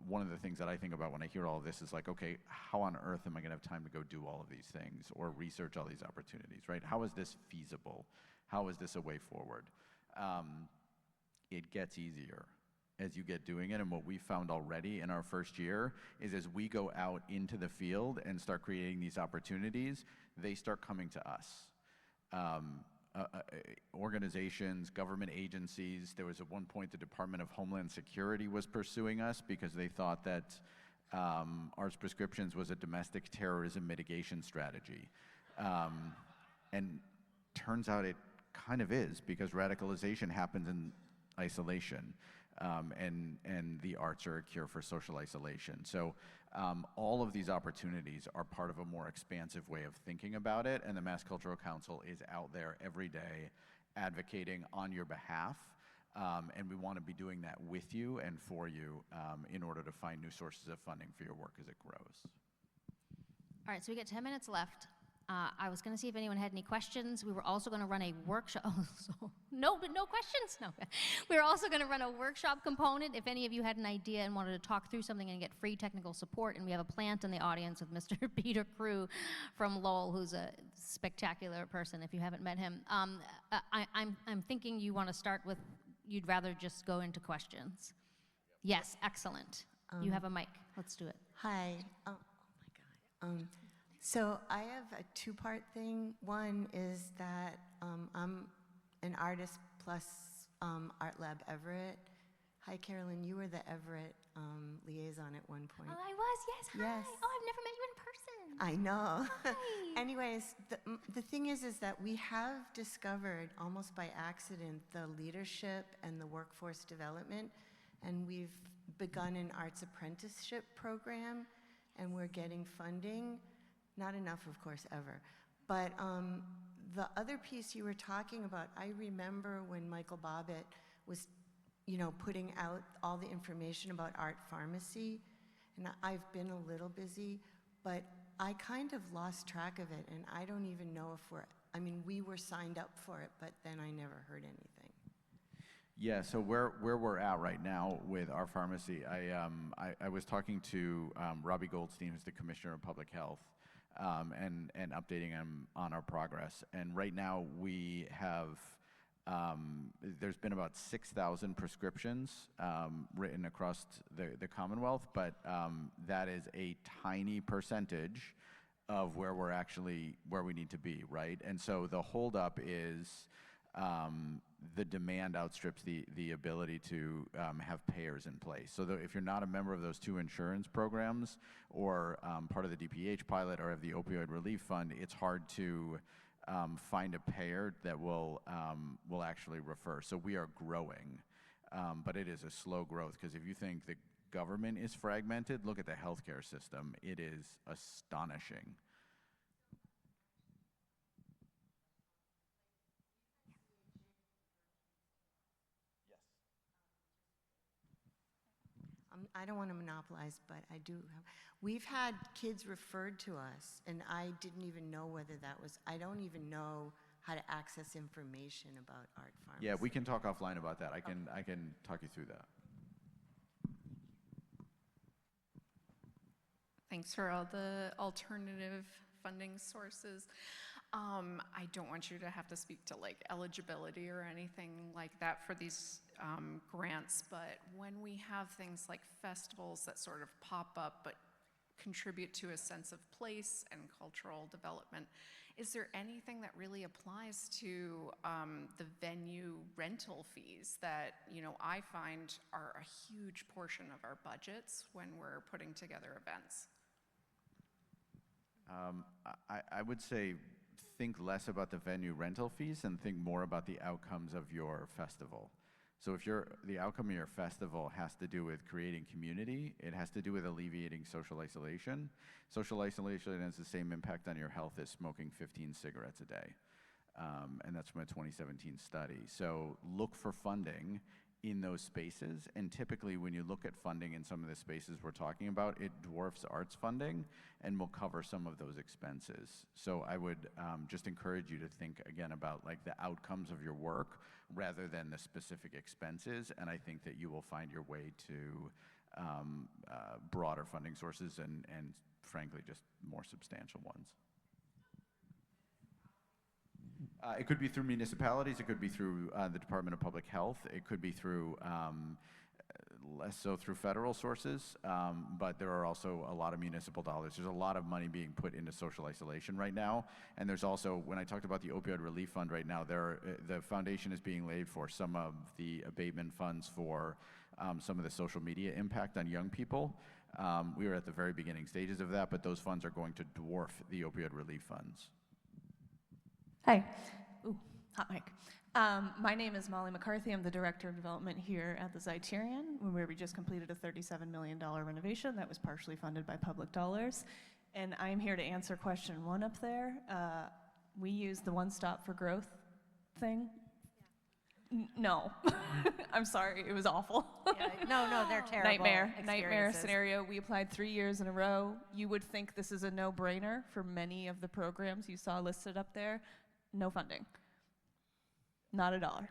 one of the things that I think about when I hear all of this is like, okay, how on earth am I going to have time to go do all of these things or research all these opportunities, right? How is this feasible? How is this a way forward? It gets easier as you get doing it, and what we found already in our first year is as we go out into the field and start creating these opportunities, they start coming to us. Organizations, government agencies. There was at one point the Department of Homeland Security was pursuing us because they thought that arts prescriptions was a domestic terrorism mitigation strategy. And turns out it kind of is, because radicalization happens in isolation. And the arts are a cure for social isolation. So all of these opportunities are part of a more expansive way of thinking about it, and the Mass Cultural Council is out there every day advocating on your behalf, and we want to be doing that with you and for you in order to find new sources of funding for your work as it grows. All right, so we got 10 minutes left. I was going to see if anyone had any questions. We were also going to run a workshop. Oh, so no questions? No. We were also going to run a workshop component if any of you had an idea and wanted to talk through something and get free technical support. And we have a plant in the audience with Mr. Peter Crew from Lowell, who's a spectacular person if you haven't met him. I'm thinking you want to start with, you'd rather just go into questions. Yes, excellent. You have a mic. Let's do it. Hi. Oh my God. So I have a two-part thing. One is that I'm an artist plus Art Lab Everett. Hi, Carolyn, you were the Everett liaison at one point. Oh, I was, yes, hi. Yes. Oh, I've never met you in person. I know. Hi. Anyways, the thing is that we have discovered, almost by accident, the leadership and the workforce development, and we've begun an arts apprenticeship program, and we're getting funding. Not enough, of course, ever. But the other piece you were talking about, I remember when Michael Bobbitt was, putting out all the information about art pharmacy, and I've been a little busy, but I kind of lost track of it, and I don't even know if we were signed up for it, but then I never heard anything. Yeah, so where we're at right now with our pharmacy, I was talking to Robbie Goldstein, who's the Commissioner of Public Health, and updating him on our progress. And right now we have, there's been about 6,000 prescriptions written across the Commonwealth, but that is a tiny percentage of where we need to be, right? And so the holdup is the demand outstrips the ability to have payers in place. So if you're not a member of those two insurance programs or part of the DPH pilot or of the opioid relief fund, it's hard to find a payer that will actually refer. So we are growing, but it is a slow growth, because if you think the government is fragmented, look at the healthcare system. It is astonishing. I don't want to monopolize, but I do have. We've had kids referred to us, and I didn't even know whether that was. I don't even know how to access information about art pharmacy. Yeah, we can talk offline about that. I can talk you through that. Thanks for all the alternative funding sources. I don't want you to have to speak to like eligibility or anything like that for these grants, but when we have things like festivals that sort of pop up but contribute to a sense of place and cultural development, is there anything that really applies to the venue rental fees that, I find are a huge portion of our budgets when we're putting together events? I would say think less about the venue rental fees and think more about the outcomes of your festival. So if the outcome of your festival has to do with creating community, it has to do with alleviating social isolation. Social isolation has the same impact on your health as smoking 15 cigarettes a day. And that's from a 2017 study. So look for funding in those spaces, and typically when you look at funding in some of the spaces we're talking about, it dwarfs arts funding and will cover some of those expenses. So I would just encourage you to think again about like the outcomes of your work rather than the specific expenses, and I think that you will find your way to broader funding sources and frankly just more substantial ones. It could be through municipalities, it could be through the Department of Public Health, it could be through, less so through federal sources, but there are also a lot of municipal dollars. There's a lot of money being put into social isolation right now, and there's also, when I talked about the opioid relief fund right now, the foundation is being laid for some of the abatement funds for some of the social media impact on young people. We are at the very beginning stages of that, but those funds are going to dwarf the opioid relief funds. Hi. Ooh, hot mic. My name is Molly McCarthy. I'm the Director of Development here at the Zeiterion, where we just completed a $37 million renovation that was partially funded by public dollars. And I'm here to answer question 1 up there. We use the One Stop for Growth thing. No. I'm sorry, it was awful. Yeah, no, they're terrible. Nightmare scenario. We applied 3 years in a row. You would think this is a no-brainer for many of the programs you saw listed up there. No funding. Not $1.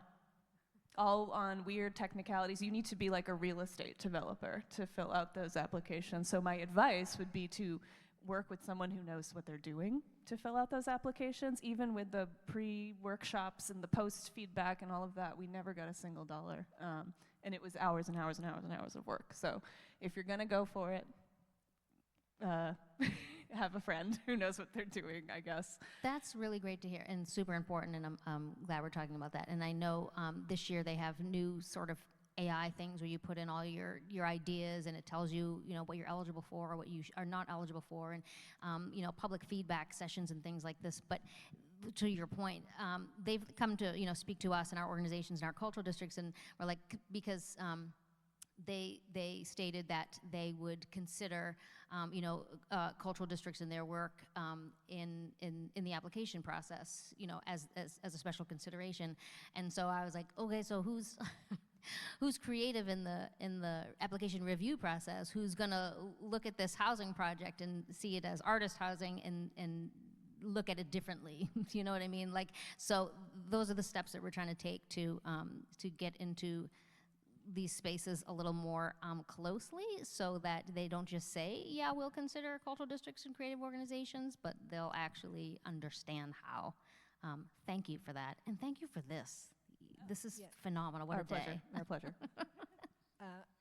All on weird technicalities. You need to be like a real estate developer to fill out those applications. So my advice would be to work with someone who knows what they're doing to fill out those applications. Even with the pre-workshops and the post-feedback and all of that, we never got a single dollar. And it was hours and hours and hours and hours of work. So if you're gonna go for it, have a friend who knows what they're doing, I guess. That's really great to hear and super important, and I'm glad we're talking about that. And I know this year they have new sort of AI things where you put in all your ideas and it tells you, what you're eligible for or what you are not eligible for, and, public feedback sessions and things like this. But to your point, they've come to, speak to us and our organizations and our cultural districts, and we're like, because they stated that they would consider, cultural districts in their work in the application process, as a special consideration. And so I was like, okay, so who's who's creative in the application review process? Who's gonna look at this housing project and see it as artist housing and look at it differently? You know what I mean? Like, so those are the steps that we're trying to take to get into these spaces a little more closely, so that they don't just say, yeah, we'll consider cultural districts and creative organizations, but they'll actually understand how. Thank you for that, and thank you for this. This is phenomenal. What Our a pleasure. day. Our pleasure.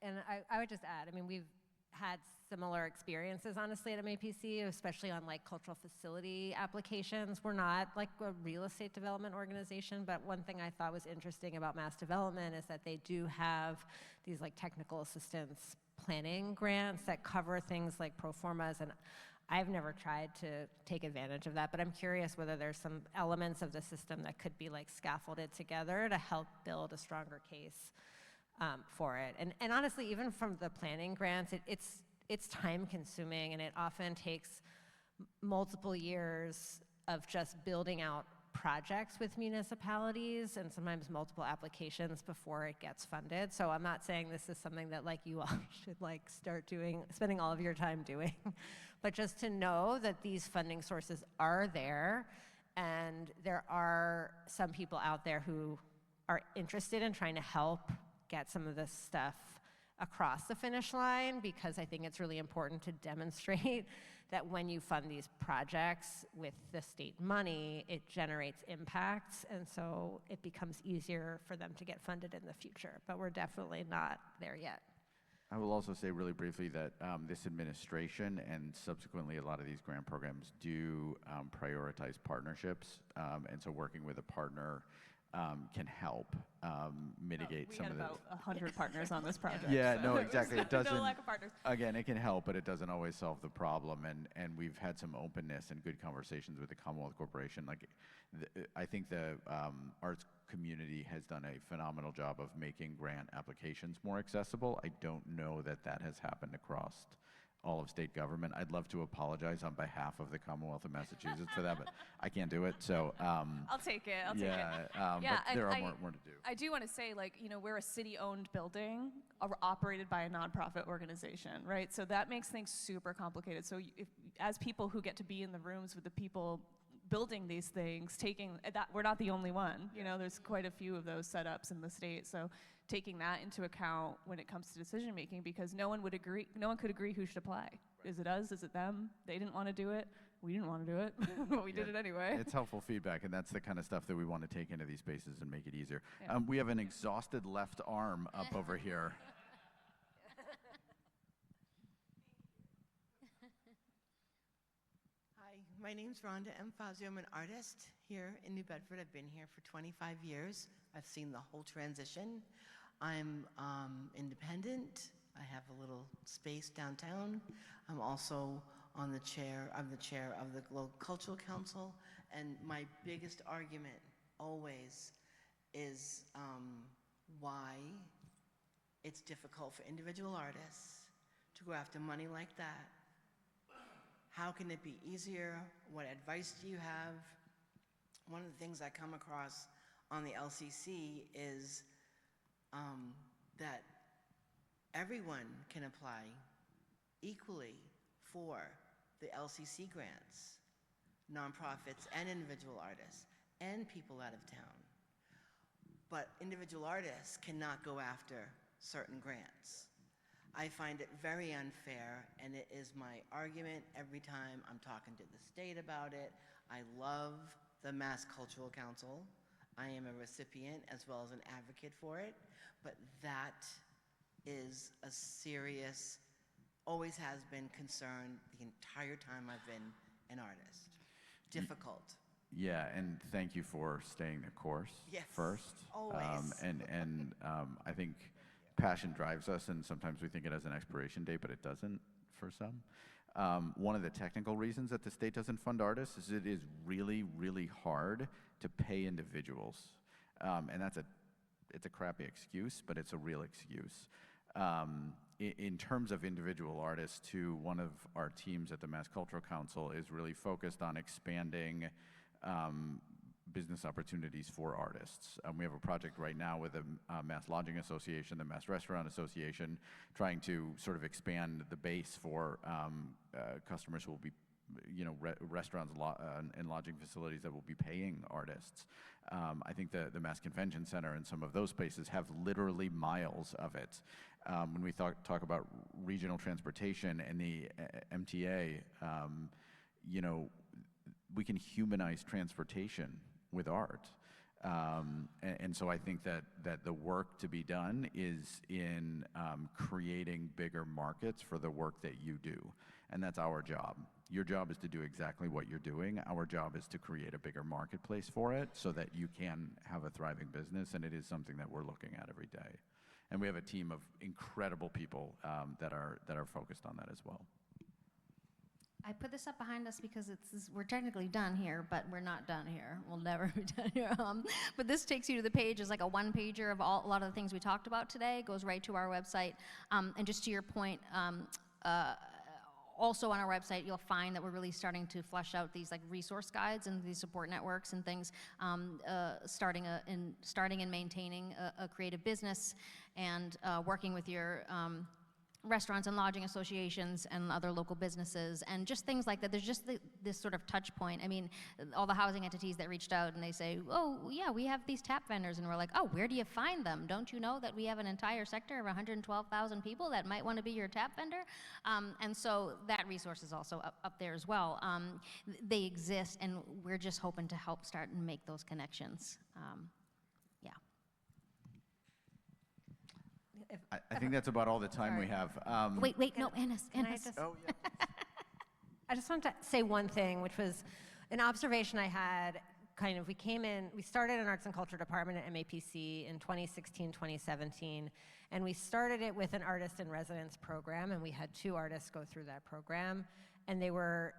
And I would just add, I mean, we've had similar experiences, honestly, at MAPC, especially on like cultural facility applications. We're not like a real estate development organization, but one thing I thought was interesting about Mass Development is that they do have these like technical assistance planning grants that cover things like pro formas, and I've never tried to take advantage of that, but I'm curious whether there's some elements of the system that could be like scaffolded together to help build a stronger case for it. And honestly, even from the planning grants, it's time consuming, and it often takes multiple years of just building out projects with municipalities, and sometimes multiple applications before it gets funded. So I'm not saying this is something that like you all should like start doing, spending all of your time doing, but just to know that these funding sources are there, and there are some people out there who are interested in trying to help get some of this stuff across the finish line, because I think it's really important to demonstrate that when you fund these projects with the state money, it generates impacts, and so it becomes easier for them to get funded in the future. But we're definitely not there yet. I will also say really briefly that this administration and subsequently a lot of these grant programs do prioritize partnerships, and so working with a partner can help mitigate some of We the. had about 100 partners on this project. Yeah, so no, there's exactly. It doesn't. No lack of partners. Again, it can help, but it doesn't always solve the problem. And we've had some openness and good conversations with the Commonwealth Corporation. Like, I think the arts community has done a phenomenal job of making grant applications more accessible. I don't know that that has happened across all of state government. I'd love to apologize on behalf of the Commonwealth of Massachusetts for that, but I can't do it. So I'll take it. I'll take it. but there are more to do. I do want to say, like, we're a city-owned building operated by a nonprofit organization, right? So that makes things super complicated. So as people who get to be in the rooms with the people building these things, taking that, we're not the only one. There's quite a few of those setups in the state. So taking that into account when it comes to decision making, because no one could agree who should apply. Right. Is it us? Is it them? They didn't want to do it. We didn't want to do it, but we did it anyway. It's helpful feedback, and that's the kind of stuff that we want to take into these spaces and make it easier. Yeah. We have an exhausted left arm up over here. Hi, my name's Rhonda M. Fazio. I'm an artist here in New Bedford. I've been here for 25 years. I've seen the whole transition. I'm independent. I have a little space downtown. I'm also I'm the chair of the Global Cultural Council, and my biggest argument always is why it's difficult for individual artists to go after money like that. How can it be easier? What advice do you have? One of the things I come across on the LCC is that everyone can apply equally for the LCC grants, nonprofits and individual artists and people out of town. But individual artists cannot go after certain grants. I find it very unfair, and it is my argument every time I'm talking to the state about it. I love the Mass Cultural Council. I am a recipient as well as an advocate for it, but that is a serious always has been concern the entire time I've been an artist. Difficult. Yeah, and thank you for staying the course Yes, first. always. I think passion drives us, and sometimes we think it has an expiration date, but it doesn't for some. One of the technical reasons that the state doesn't fund artists is it is really, really hard to pay individuals. And it's a crappy excuse, but it's a real excuse. In terms of individual artists, too, one of our teams at the Mass Cultural Council is really focused on expanding business opportunities for artists. We have a project right now with the Mass Lodging Association, the Mass Restaurant Association, trying to sort of expand the base for customers who will be, restaurants and lodging facilities that will be paying artists. I think the Mass Convention Center and some of those spaces have literally miles of it. When we talk about regional transportation and the MTA, we can humanize transportation with art. And so I think that the work to be done is in creating bigger markets for the work that you do. And that's our job. Your job is to do exactly what you're doing. Our job is to create a bigger marketplace for it so that you can have a thriving business, and it is something that we're looking at every day. And we have a team of incredible people that are focused on that as well. I put this up behind us because we're technically done here, but we're not done here. We'll never be done here. But this takes you to the page. It's like a one-pager of a lot of the things we talked about today. It goes right to our website. And just to your point, also on our website, you'll find that we're really starting to flesh out these like resource guides and these support networks and things, starting and maintaining a creative business and working with your restaurants and lodging associations and other local businesses and just things like that. There's just this sort of touch point. I mean, all the housing entities that reached out and they say, oh, yeah, we have these tap vendors. And we're like, oh, where do you find them? Don't you know that we have an entire sector of 112,000 people that might want to be your tap vendor? And so that resource is also up there as well. They exist, and we're just hoping to help start and make those connections. Yeah. I think that's about all the time we have. Wait, no, Anna's. Oh, yeah. I just want to say one thing, which was an observation I had. We started an arts and culture department at MAPC in 2016, 2017, and we started it with an artist in residence program, and we had 2 artists go through that program, and they were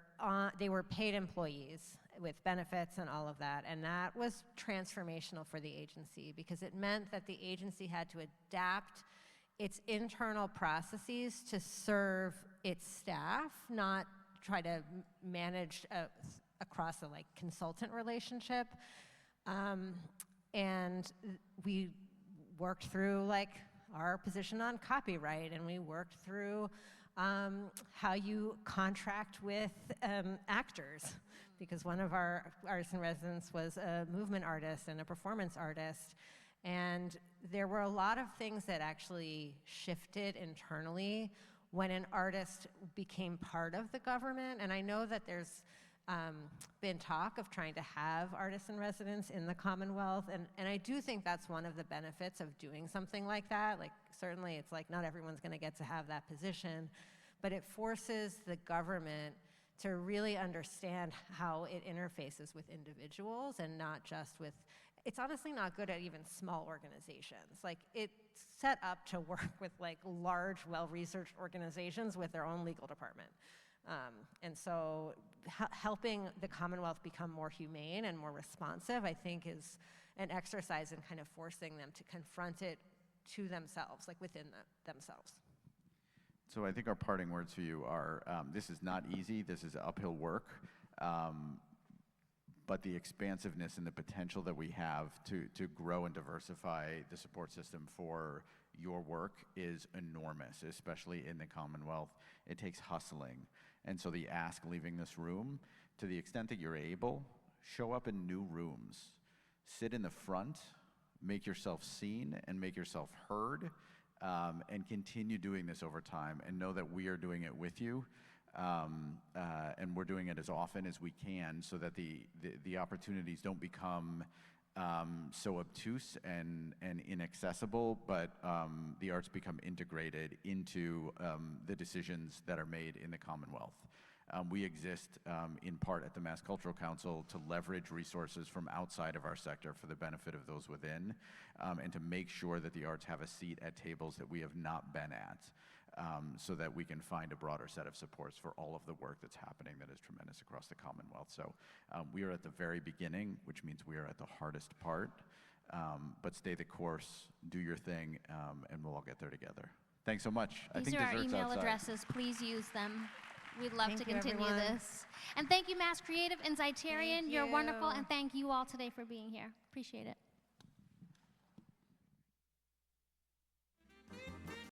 paid employees with benefits and all of that, and that was transformational for the agency because it meant that the agency had to adapt its internal processes to serve its staff, not try to manage across a consultant relationship. And we worked through our position on copyright, and we worked through how you contract with actors, because one of our artists in residence was a movement artist and a performance artist. And there were a lot of things that actually shifted internally when an artist became part of the government. And I know that there's been talk of trying to have artists in residence in the Commonwealth. And I do think that's one of the benefits of doing something like that. Certainly it's not everyone's gonna get to have that position, but it forces the government to really understand how it interfaces with individuals and not just with, it's honestly not good at even small organizations. It's set up to work with large, well-researched organizations with their own legal department. And so helping the Commonwealth become more humane and more responsive, I think, is an exercise in kind of forcing them to confront it to themselves, within themselves. So I think our parting words for you are, this is not easy, this is uphill work, but the expansiveness and the potential that we have to grow and diversify the support system for your work is enormous, especially in the Commonwealth. It takes hustling. And so the ask leaving this room, to the extent that you're able, show up in new rooms. Sit in the front, make yourself seen and make yourself heard, and continue doing this over time, and know that we are doing it with you, and we're doing it as often as we can so that the opportunities don't become so obtuse and inaccessible, but the arts become integrated into the decisions that are made in the Commonwealth. We exist in part at the Mass Cultural Council to leverage resources from outside of our sector for the benefit of those within, and to make sure that the arts have a seat at tables that we have not been at, so that we can find a broader set of supports for all of the work that's happening that is tremendous across the Commonwealth. So we are at the very beginning, which means we are at the hardest part, but stay the course, do your thing, and we'll all get there together. Thanks so much. These are our email addresses. Please use them. We'd love to Thank you, continue everyone. this. And thank you, MassCreative and Zeitarian. Thank You're wonderful. you. And thank you all today for being here. Appreciate it.